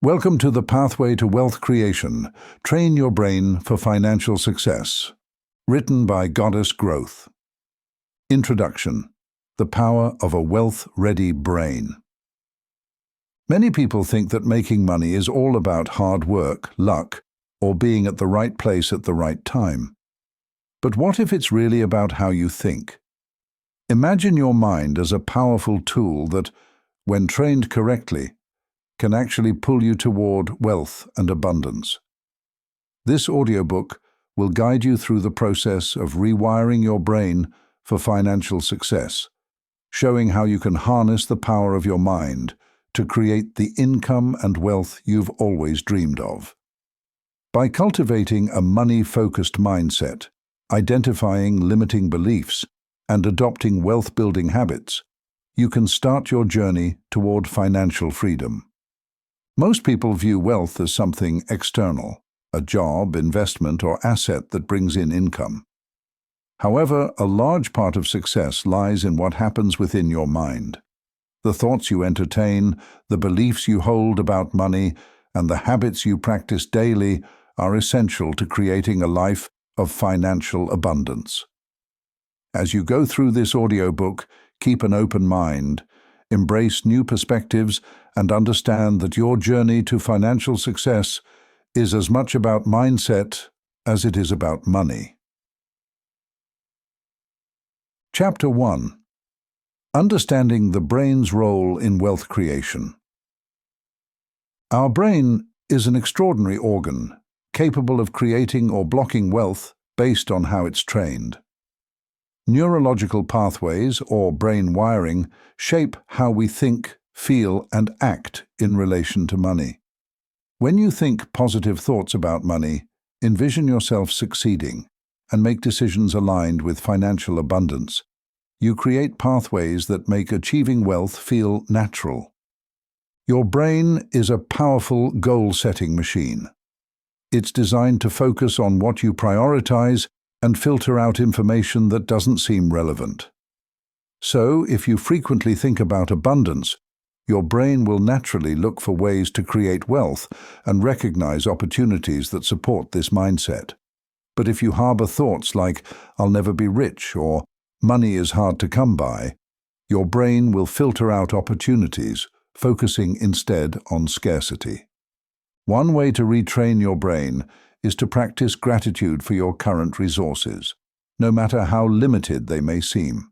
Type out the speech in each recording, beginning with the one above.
Welcome to the Pathway to Wealth Creation. Train your brain for financial success. Written by Goddess Growth. Introduction. The power of a wealth-ready brain. Many people think that making money is all about hard work, luck, or being at the right place at the right time. But what if it's really about how you think? Imagine your mind as a powerful tool that, when trained correctly, can actually pull you toward wealth and abundance. This audiobook will guide you through the process of rewiring your brain for financial success, showing how you can harness the power of your mind to create the income and wealth you've always dreamed of. By cultivating a money-focused mindset, identifying limiting beliefs, and adopting wealth-building habits, you can start your journey toward financial freedom. Most people view wealth as something external, a job, investment, or asset that brings in income. However, a large part of success lies in what happens within your mind. The thoughts you entertain, the beliefs you hold about money, and the habits you practice daily are essential to creating a life of financial abundance. As you go through this audiobook, keep an open mind, embrace new perspectives, and understand that your journey to financial success is as much about mindset as it is about money. Chapter 1. Understanding the brain's role in wealth creation. Our brain is an extraordinary organ, capable of creating or blocking wealth based on how it's trained. Neurological pathways, or brain wiring, shape how we think, feel, and act in relation to money. When you think positive thoughts about money, envision yourself succeeding, and make decisions aligned with financial abundance, you create pathways that make achieving wealth feel natural. Your brain is a powerful goal-setting machine. It's designed to focus on what you prioritize and filter out information that doesn't seem relevant. So, if you frequently think about abundance, your brain will naturally look for ways to create wealth and recognize opportunities that support this mindset. But if you harbor thoughts like, "I'll never be rich," or "money is hard to come by," your brain will filter out opportunities, focusing instead on scarcity. One way to retrain your brain is to practice gratitude for your current resources, no matter how limited they may seem.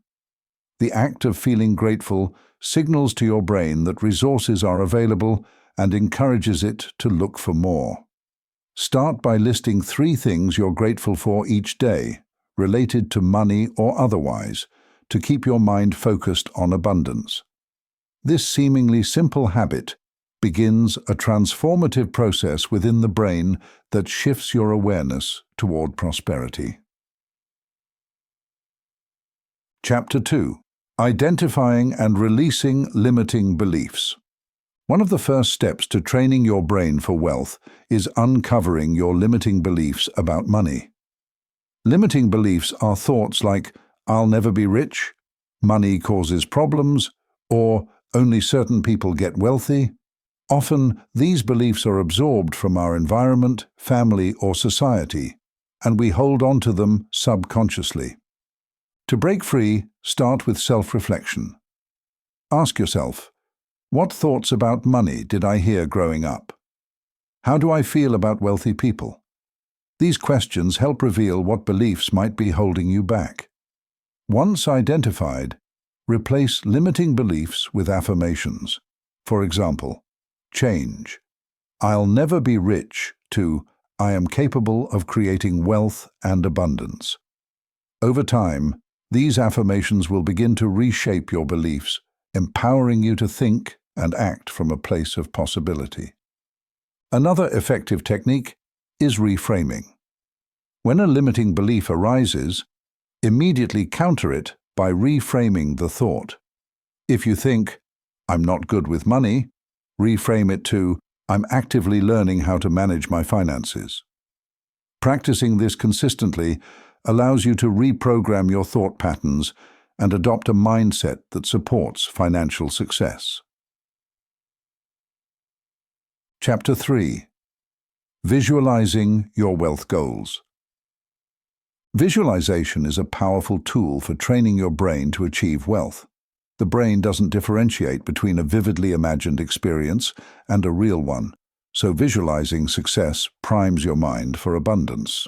The act of feeling grateful signals to your brain that resources are available and encourages it to look for more. Start by listing 3 things you're grateful for each day, related to money or otherwise, to keep your mind focused on abundance. This seemingly simple habit begins a transformative process within the brain that shifts your awareness toward prosperity. Chapter 2. Identifying and releasing limiting beliefs. One of the first steps to training your brain for wealth is uncovering your limiting beliefs about money. Limiting beliefs are thoughts like, "I'll never be rich," "money causes problems," or "only certain people get wealthy." Often, these beliefs are absorbed from our environment, family, or society, and we hold on to them subconsciously. To break free, start with self-reflection. Ask yourself, what thoughts about money did I hear growing up? How do I feel about wealthy people? These questions help reveal what beliefs might be holding you back. Once identified, replace limiting beliefs with affirmations. For example, change "I'll never be rich" to "I am capable of creating wealth and abundance." Over time, these affirmations will begin to reshape your beliefs, empowering you to think and act from a place of possibility. Another effective technique is reframing. When a limiting belief arises, immediately counter it by reframing the thought. If you think, "I'm not good with money," reframe it to, "I'm actively learning how to manage my finances." Practicing this consistently allows you to reprogram your thought patterns and adopt a mindset that supports financial success. Chapter 3. Visualizing your wealth goals. Visualization is a powerful tool for training your brain to achieve wealth. The brain doesn't differentiate between a vividly imagined experience and a real one, so visualizing success primes your mind for abundance.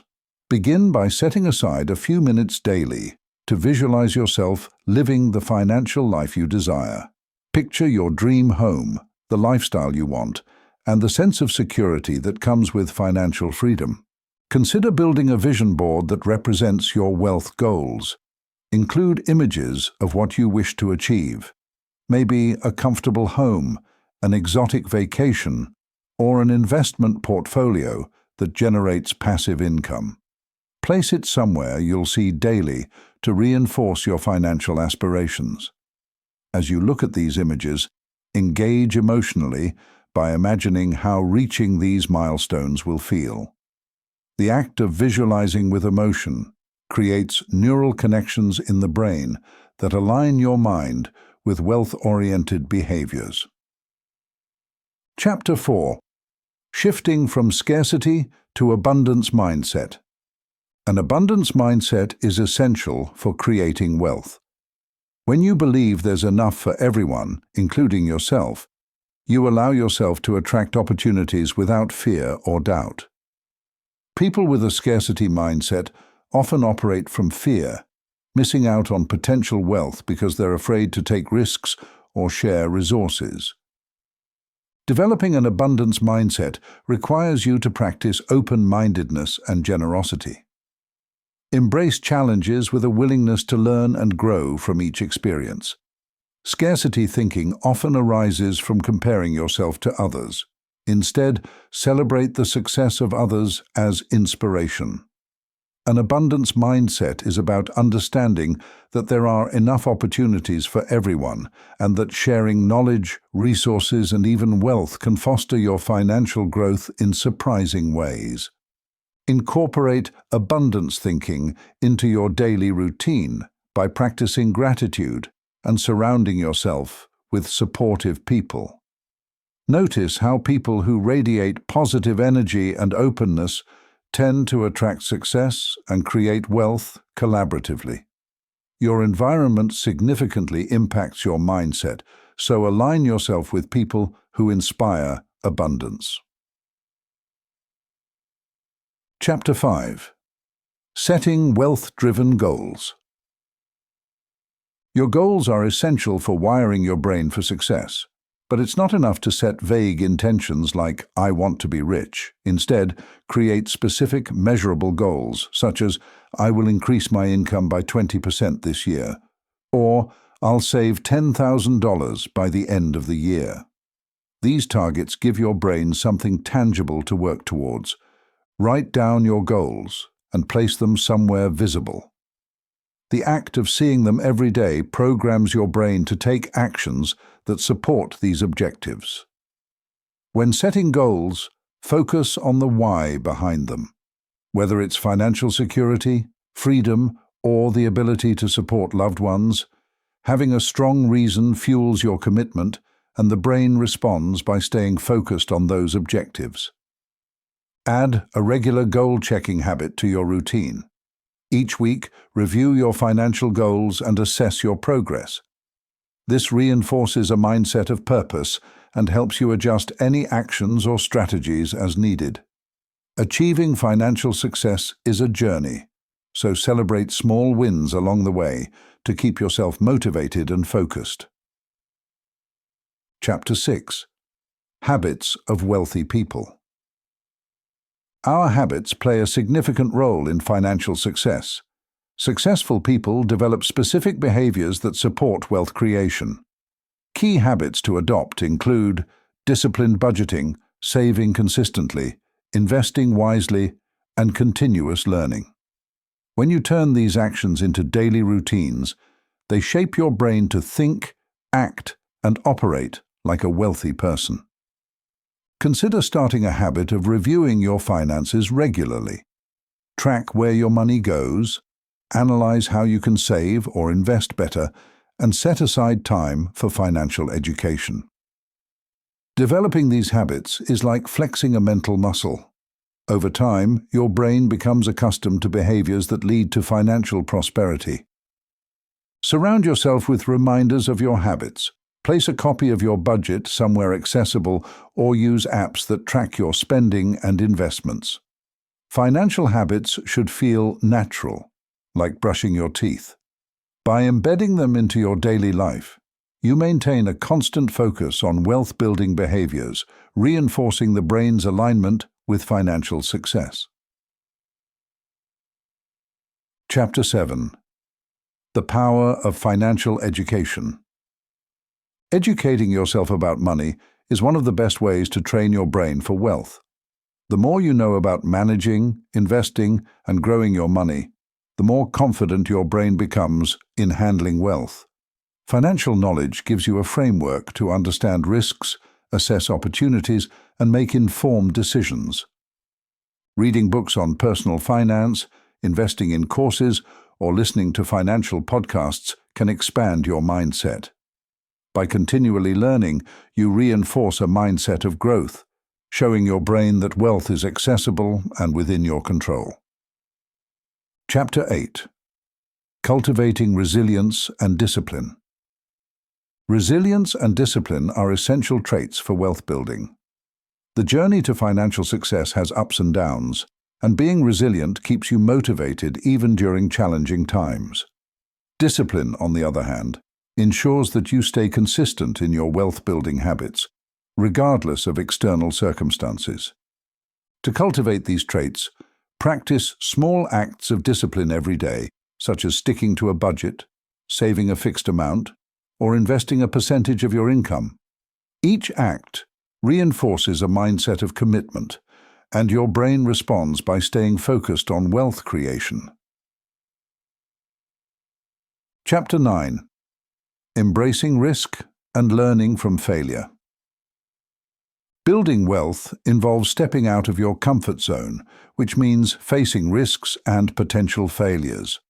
Begin by setting aside a few minutes daily to visualize yourself living the financial life you desire. Picture your dream home, the lifestyle you want, and the sense of security that comes with financial freedom. Consider building a vision board that represents your wealth goals. Include images of what you wish to achieve, maybe a comfortable home, an exotic vacation, or an investment portfolio that generates passive income. Place it somewhere you'll see daily to reinforce your financial aspirations. As you look at these images, engage emotionally by imagining how reaching these milestones will feel. The act of visualizing with emotion creates neural connections in the brain that align your mind with wealth-oriented behaviors. Chapter 4. Shifting from scarcity to abundance mindset. An abundance mindset is essential for creating wealth. When you believe there's enough for everyone, including yourself, you allow yourself to attract opportunities without fear or doubt. People with a scarcity mindset often operate from fear, missing out on potential wealth because they're afraid to take risks or share resources. Developing an abundance mindset requires you to practice open-mindedness and generosity. Embrace challenges with a willingness to learn and grow from each experience. Scarcity thinking often arises from comparing yourself to others. Instead, celebrate the success of others as inspiration. An abundance mindset is about understanding that there are enough opportunities for everyone and that sharing knowledge, resources, and even wealth can foster your financial growth in surprising ways. Incorporate abundance thinking into your daily routine by practicing gratitude and surrounding yourself with supportive people. Notice how people who radiate positive energy and openness tend to attract success and create wealth collaboratively. Your environment significantly impacts your mindset, so align yourself with people who inspire abundance. Chapter 5. Setting wealth-driven goals. Your goals are essential for wiring your brain for success. But it's not enough to set vague intentions like, "I want to be rich." Instead, create specific, measurable goals, such as, "I will increase my income by 20% this year," or "I'll save $10,000 by the end of the year." These targets give your brain something tangible to work towards. Write down your goals and place them somewhere visible. The act of seeing them every day programs your brain to take actions that support these objectives. When setting goals, focus on the why behind them. Whether it's financial security, freedom, or the ability to support loved ones, having a strong reason fuels your commitment, and the brain responds by staying focused on those objectives. Add a regular goal-checking habit to your routine. Each week, review your financial goals and assess your progress. This reinforces a mindset of purpose and helps you adjust any actions or strategies as needed. Achieving financial success is a journey, so celebrate small wins along the way to keep yourself motivated and focused. Chapter 6. Habits of wealthy people. Our habits play a significant role in financial success. Successful people develop specific behaviors that support wealth creation. Key habits to adopt include disciplined budgeting, saving consistently, investing wisely, and continuous learning. When you turn these actions into daily routines, they shape your brain to think, act, and operate like a wealthy person. Consider starting a habit of reviewing your finances regularly. Track where your money goes, analyze how you can save or invest better, and set aside time for financial education. Developing these habits is like flexing a mental muscle. Over time, your brain becomes accustomed to behaviors that lead to financial prosperity. Surround yourself with reminders of your habits. Place a copy of your budget somewhere accessible or use apps that track your spending and investments. Financial habits should feel natural, like brushing your teeth. By embedding them into your daily life, you maintain a constant focus on wealth-building behaviors, reinforcing the brain's alignment with financial success. Chapter 7. The Power of Financial Education. Educating yourself about money is one of the best ways to train your brain for wealth. The more you know about managing, investing, and growing your money, the more confident your brain becomes in handling wealth. Financial knowledge gives you a framework to understand risks, assess opportunities, and make informed decisions. Reading books on personal finance, investing in courses, or listening to financial podcasts can expand your mindset. By continually learning, you reinforce a mindset of growth, showing your brain that wealth is accessible and within your control. Chapter 8. Cultivating Resilience and Discipline. Resilience and discipline are essential traits for wealth building. The journey to financial success has ups and downs, and being resilient keeps you motivated even during challenging times. Discipline, on the other hand, ensures that you stay consistent in your wealth-building habits, regardless of external circumstances. To cultivate these traits, practice small acts of discipline every day, such as sticking to a budget, saving a fixed amount, or investing a percentage of your income. Each act reinforces a mindset of commitment, and your brain responds by staying focused on wealth creation. Chapter 9. Embracing Risk and Learning from Failure. Building wealth involves stepping out of your comfort zone, which means facing risks and potential failures.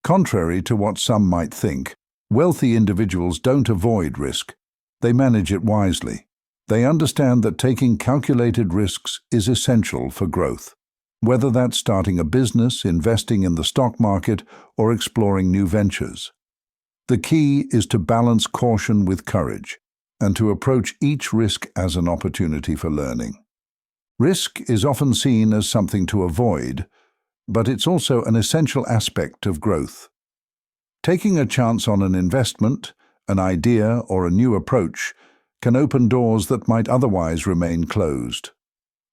Contrary to what some might think, wealthy individuals don't avoid risk. They manage it wisely. They understand that taking calculated risks is essential for growth, whether that's starting a business, investing in the stock market, or exploring new ventures. The key is to balance caution with courage and to approach each risk as an opportunity for learning. Risk is often seen as something to avoid, but it's also an essential aspect of growth. Taking a chance on an investment, an idea, or a new approach can open doors that might otherwise remain closed.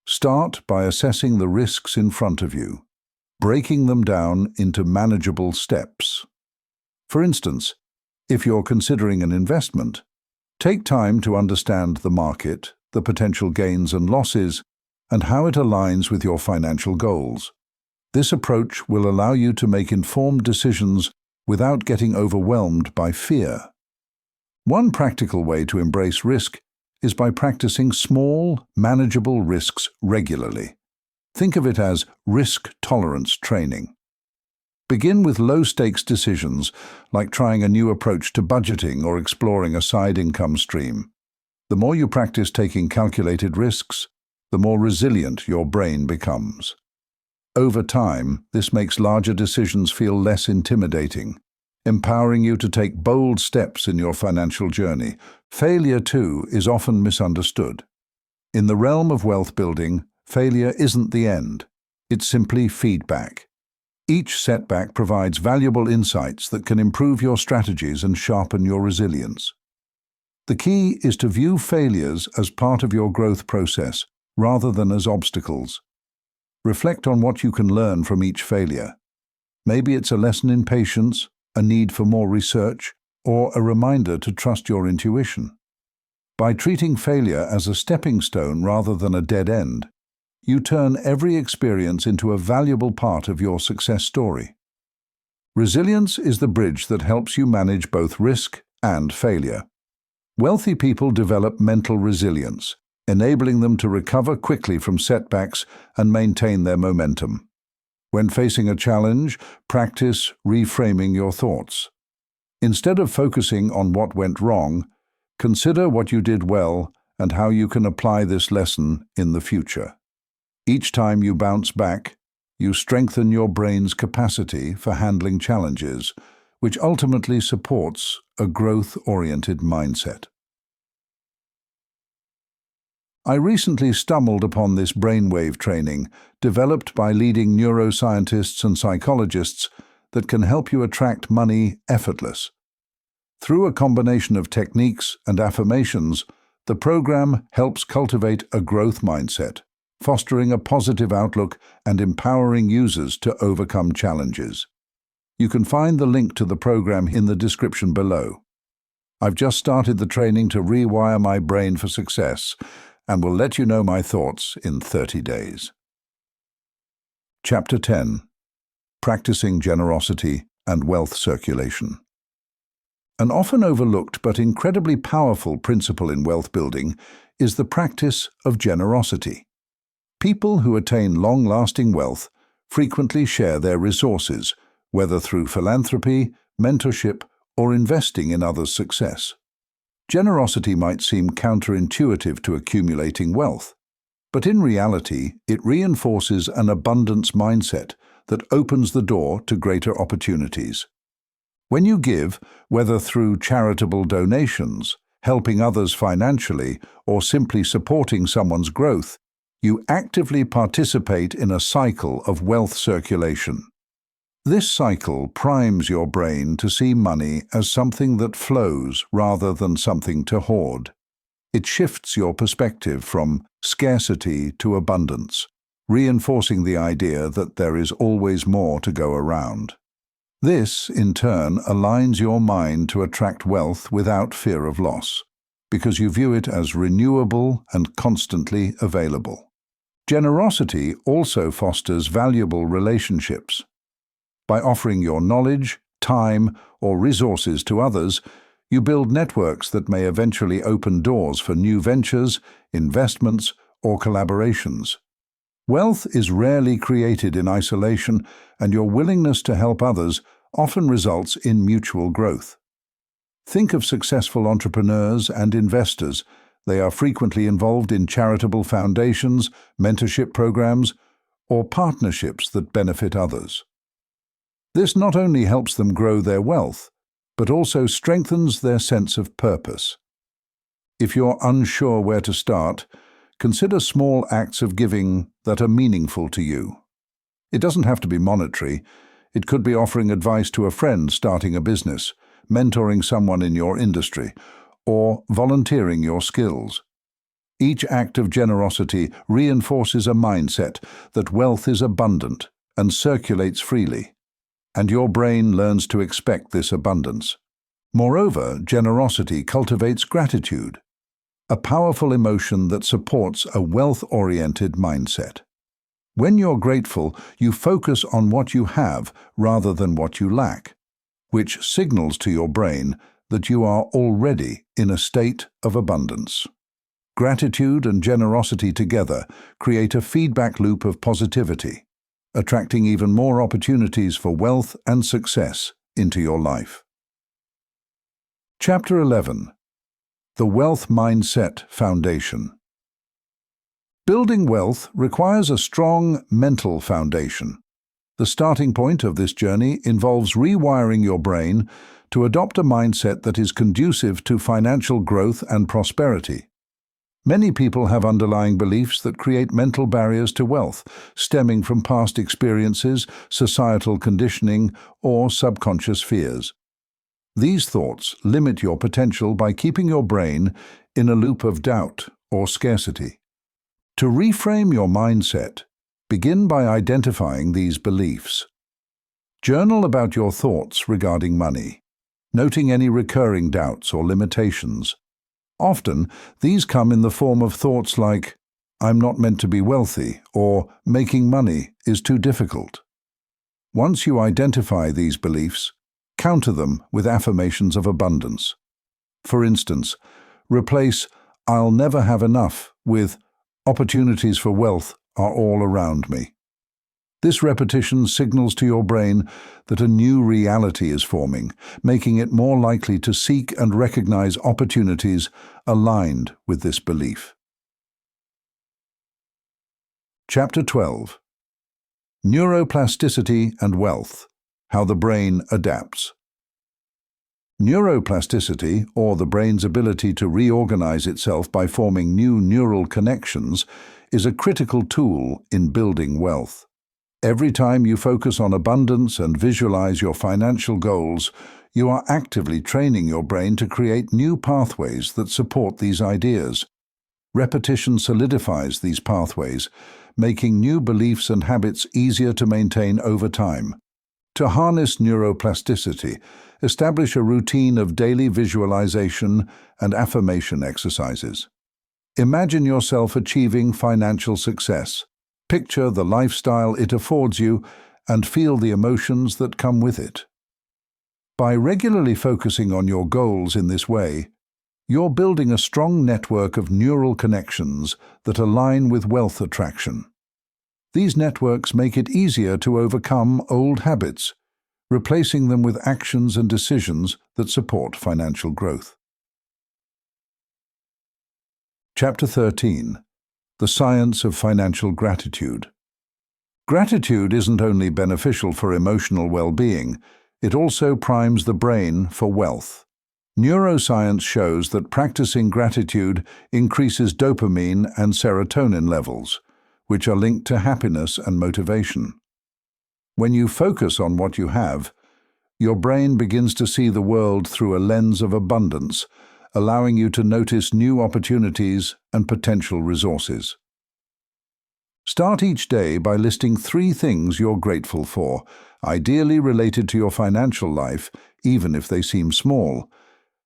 Start by assessing the risks in front of you, breaking them down into manageable steps. For instance, if you're considering an investment, take time to understand the market, the potential gains and losses, and how it aligns with your financial goals. This approach will allow you to make informed decisions without getting overwhelmed by fear. One practical way to embrace risk is by practicing small, manageable risks regularly. Think of it as risk tolerance training. Begin with low-stakes decisions, like trying a new approach to budgeting or exploring a side income stream. The more you practice taking calculated risks, the more resilient your brain becomes. Over time, this makes larger decisions feel less intimidating, empowering you to take bold steps in your financial journey. Failure, too, is often misunderstood. In the realm of wealth building, failure isn't the end. It's simply feedback. Each setback provides valuable insights that can improve your strategies and sharpen your resilience. The key is to view failures as part of your growth process rather than as obstacles. Reflect on what you can learn from each failure. Maybe it's a lesson in patience, a need for more research, or a reminder to trust your intuition. By treating failure as a stepping stone rather than a dead end, you turn every experience into a valuable part of your success story. Resilience is the bridge that helps you manage both risk and failure. Wealthy people develop mental resilience, enabling them to recover quickly from setbacks and maintain their momentum. When facing a challenge, practice reframing your thoughts. Instead of focusing on what went wrong, consider what you did well and how you can apply this lesson in the future. Each time you bounce back, you strengthen your brain's capacity for handling challenges, which ultimately supports a growth-oriented mindset. I recently stumbled upon this brainwave training developed by leading neuroscientists and psychologists that can help you attract money effortless. Through a combination of techniques and affirmations, the program helps cultivate a growth mindset, fostering a positive outlook and empowering users to overcome challenges. You can find the link to the program in the description below. I've just started the training to rewire my brain for success, and will let you know my thoughts in 30 days. Chapter 10. Practicing Generosity and Wealth Circulation. An often overlooked but incredibly powerful principle in wealth building is the practice of generosity. People who attain long-lasting wealth frequently share their resources, whether through philanthropy, mentorship, or investing in others' success. Generosity might seem counterintuitive to accumulating wealth, but in reality, it reinforces an abundance mindset that opens the door to greater opportunities. When you give, whether through charitable donations, helping others financially, or simply supporting someone's growth, you actively participate in a cycle of wealth circulation. This cycle primes your brain to see money as something that flows rather than something to hoard. It shifts your perspective from scarcity to abundance, reinforcing the idea that there is always more to go around. This, in turn, aligns your mind to attract wealth without fear of loss, because you view it as renewable and constantly available. Generosity also fosters valuable relationships. By offering your knowledge, time, or resources to others, you build networks that may eventually open doors for new ventures, investments, or collaborations. Wealth is rarely created in isolation, and your willingness to help others often results in mutual growth. Think of successful entrepreneurs and investors. They are frequently involved in charitable foundations, mentorship programs, or partnerships that benefit others. This not only helps them grow their wealth, but also strengthens their sense of purpose. If you're unsure where to start, consider small acts of giving that are meaningful to you. It doesn't have to be monetary. It could be offering advice to a friend starting a business, mentoring someone in your industry, or volunteering your skills. Each act of generosity reinforces a mindset that wealth is abundant and circulates freely, and your brain learns to expect this abundance. Moreover, generosity cultivates gratitude, a powerful emotion that supports a wealth-oriented mindset. When you're grateful, you focus on what you have rather than what you lack, which signals to your brain that you are already in a state of abundance. Gratitude and generosity together create a feedback loop of positivity, attracting even more opportunities for wealth and success into your life. Chapter 11. The Wealth Mindset Foundation. Building wealth requires a strong mental foundation. The starting point of this journey involves rewiring your brain to adopt a mindset that is conducive to financial growth and prosperity. Many people have underlying beliefs that create mental barriers to wealth, stemming from past experiences, societal conditioning, or subconscious fears. These thoughts limit your potential by keeping your brain in a loop of doubt or scarcity. To reframe your mindset, begin by identifying these beliefs. Journal about your thoughts regarding money, noting any recurring doubts or limitations. Often, these come in the form of thoughts like, "I'm not meant to be wealthy," or "making money is too difficult." Once you identify these beliefs, counter them with affirmations of abundance. For instance, replace "I'll never have enough" with "opportunities for wealth are all around me." This repetition signals to your brain that a new reality is forming, making it more likely to seek and recognize opportunities aligned with this belief. Chapter 12. Neuroplasticity and Wealth: How the Brain Adapts. Neuroplasticity, or the brain's ability to reorganize itself by forming new neural connections, is a critical tool in building wealth. Every time you focus on abundance and visualize your financial goals, you are actively training your brain to create new pathways that support these ideas. Repetition solidifies these pathways, making new beliefs and habits easier to maintain over time. To harness neuroplasticity, establish a routine of daily visualization and affirmation exercises. Imagine yourself achieving financial success. Picture the lifestyle it affords you and feel the emotions that come with it. By regularly focusing on your goals in this way, you're building a strong network of neural connections that align with wealth attraction. These networks make it easier to overcome old habits, replacing them with actions and decisions that support financial growth. Chapter 13. The Science of Financial Gratitude. Gratitude isn't only beneficial for emotional well-being, it also primes the brain for wealth. Neuroscience shows that practicing gratitude increases dopamine and serotonin levels, which are linked to happiness and motivation. When you focus on what you have, your brain begins to see the world through a lens of abundance, allowing you to notice new opportunities and potential resources. Start each day by listing 3 things you're grateful for, ideally related to your financial life, even if they seem small.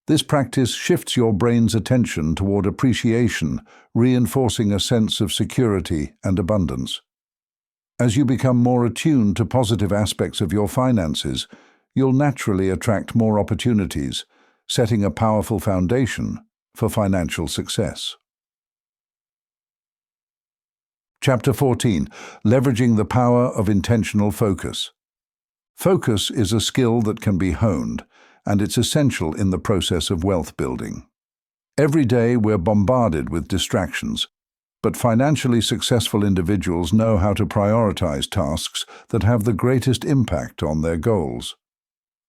This practice shifts your brain's attention toward appreciation, reinforcing a sense of security and abundance. As you become more attuned to positive aspects of your finances, you'll naturally attract more opportunities, setting a powerful foundation for financial success. Chapter 14. Leveraging the Power of Intentional Focus. Focus is a skill that can be honed, and it's essential in the process of wealth building. Every day we're bombarded with distractions, but financially successful individuals know how to prioritize tasks that have the greatest impact on their goals.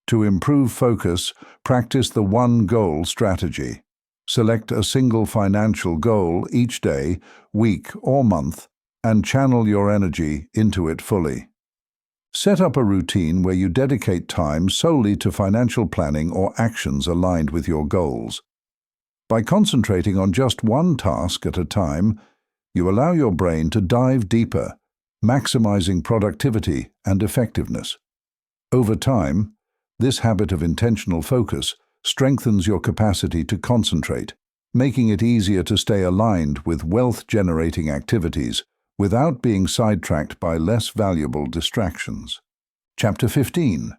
To improve focus, practice the one-goal strategy. Select a single financial goal each day, week, or month, and channel your energy into it fully. Set up a routine where you dedicate time solely to financial planning or actions aligned with your goals. By concentrating on just one task at a time, you allow your brain to dive deeper, maximizing productivity and effectiveness. Over time, this habit of intentional focus strengthens your capacity to concentrate, making it easier to stay aligned with wealth-generating activities without being sidetracked by less valuable distractions. Chapter 15.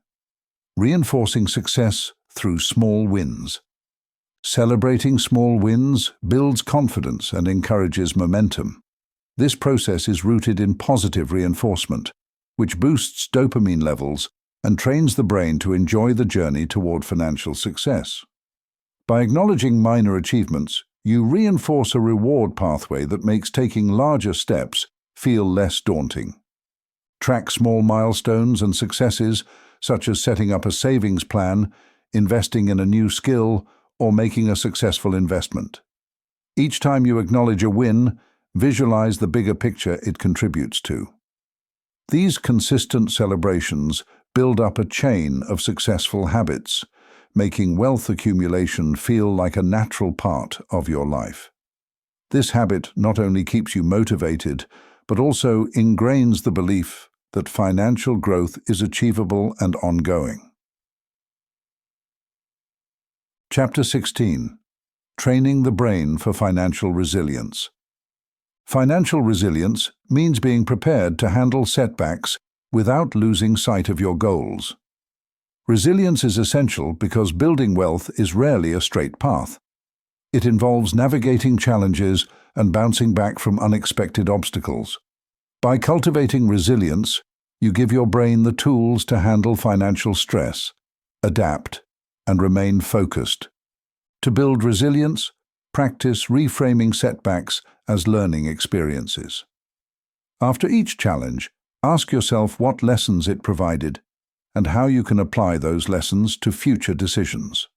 Reinforcing Success Through Small Wins. Celebrating small wins builds confidence and encourages momentum. This process is rooted in positive reinforcement, which boosts dopamine levels and trains the brain to enjoy the journey toward financial success. By acknowledging minor achievements, you reinforce a reward pathway that makes taking larger steps feel less daunting. Track small milestones and successes, such as setting up a savings plan, investing in a new skill, or making a successful investment. Each time you acknowledge a win, visualize the bigger picture it contributes to. These consistent celebrations build up a chain of successful habits, making wealth accumulation feel like a natural part of your life. This habit not only keeps you motivated, but also ingrains the belief that financial growth is achievable and ongoing. Chapter 16. Training the Brain for Financial Resilience. Financial resilience means being prepared to handle setbacks without losing sight of your goals. Resilience is essential because building wealth is rarely a straight path. It involves navigating challenges and bouncing back from unexpected obstacles. By cultivating resilience, You give your brain the tools to handle financial stress, adapt, and remain focused. To build resilience, practice reframing setbacks as learning experiences. After each challenge, ask yourself what lessons it provided and how you can apply those lessons to future decisions.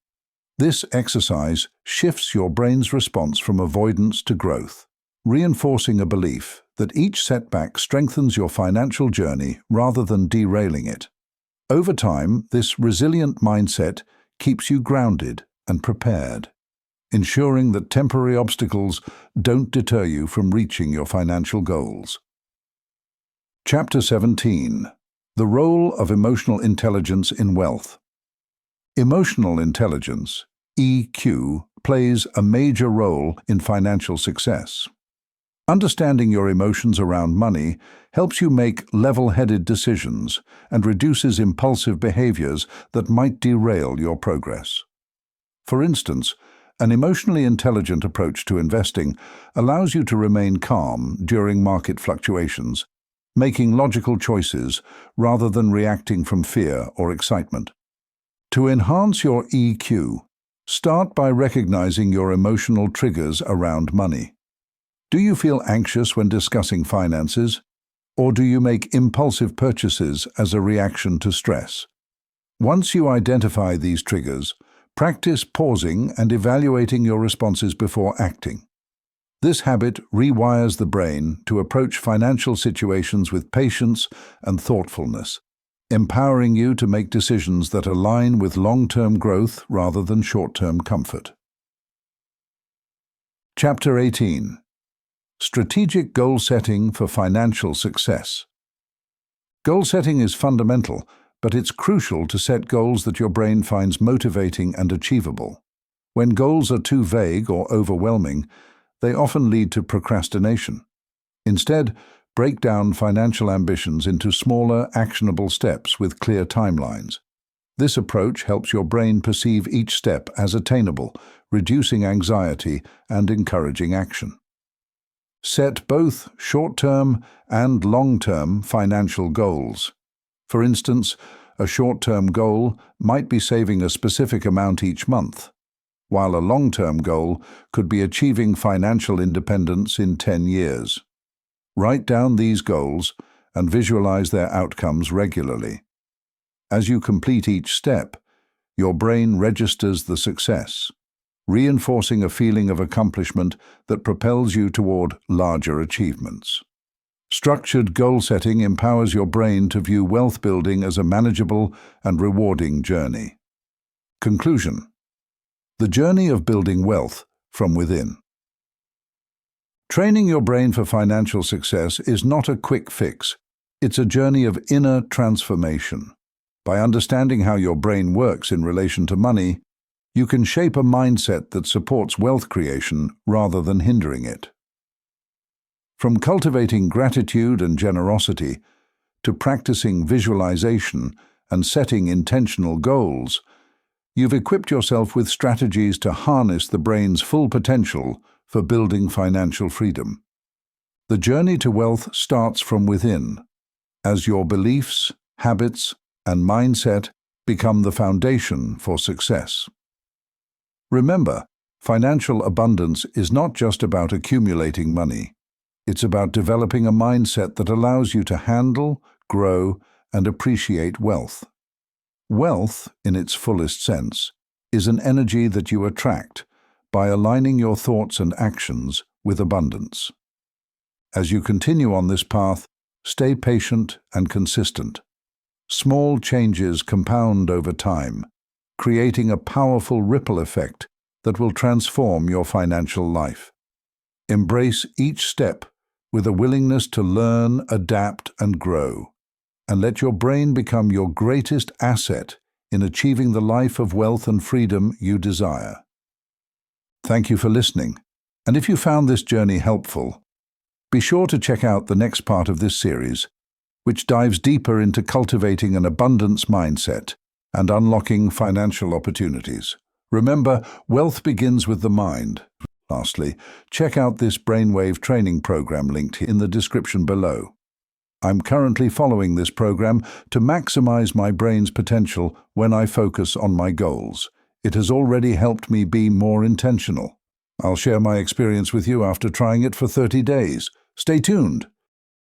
This exercise shifts your brain's response from avoidance to growth, reinforcing a belief that each setback strengthens your financial journey rather than derailing it. Over time, this resilient mindset keeps you grounded and prepared, ensuring that temporary obstacles don't deter you from reaching your financial goals. Chapter 17. The Role of Emotional Intelligence in Wealth. Emotional intelligence, EQ, plays a major role in financial success. Understanding your emotions around money helps you make level-headed decisions and reduces impulsive behaviors that might derail your progress. For instance, an emotionally intelligent approach to investing allows you to remain calm during market fluctuations, making logical choices rather than reacting from fear or excitement. To enhance your EQ, start by recognizing your emotional triggers around money. Do you feel anxious when discussing finances, or do you make impulsive purchases as a reaction to stress? Once you identify these triggers, practice pausing and evaluating your responses before acting. This habit rewires the brain to approach financial situations with patience and thoughtfulness, empowering you to make decisions that align with long-term growth rather than short-term comfort. Chapter 18. Strategic Goal Setting for Financial Success. Goal setting is fundamental, but it's crucial to set goals that your brain finds motivating and achievable. When goals are too vague or overwhelming, they often lead to procrastination. Instead, break down financial ambitions into smaller, actionable steps with clear timelines. This approach helps your brain perceive each step as attainable, reducing anxiety and encouraging action. Set both short-term and long-term financial goals. For instance, a short-term goal might be saving a specific amount each month, while a long-term goal could be achieving financial independence in 10 years. Write down these goals and visualize their outcomes regularly. As you complete each step, your brain registers the success, reinforcing a feeling of accomplishment that propels you toward larger achievements. Structured goal setting empowers your brain to view wealth building as a manageable and rewarding journey. Conclusion: the journey of building wealth from within. Training your brain for financial success is not a quick fix. It's a journey of inner transformation. By understanding how your brain works in relation to money, you can shape a mindset that supports wealth creation rather than hindering it. From cultivating gratitude and generosity to practicing visualization and setting intentional goals, you've equipped yourself with strategies to harness the brain's full potential for building financial freedom. The journey to wealth starts from within, as your beliefs, habits, and mindset become the foundation for success. Remember, financial abundance is not just about accumulating money. It's about developing a mindset that allows you to handle, grow, and appreciate wealth. Wealth, in its fullest sense, is an energy that you attract by aligning your thoughts and actions with abundance. As you continue on this path, stay patient and consistent. Small changes compound over time, creating a powerful ripple effect that will transform your financial life. Embrace each step with a willingness to learn, adapt, and grow, and let your brain become your greatest asset in achieving the life of wealth and freedom you desire. Thank you for listening, and if you found this journey helpful, be sure to check out the next part of this series, which dives deeper into cultivating an abundance mindset and unlocking financial opportunities. Remember, wealth begins with the mind. Lastly, check out this brainwave training program linked in the description below. I'm currently following this program to maximize my brain's potential when I focus on my goals. It has already helped me be more intentional. I'll share my experience with you after trying it for 30 days. Stay tuned.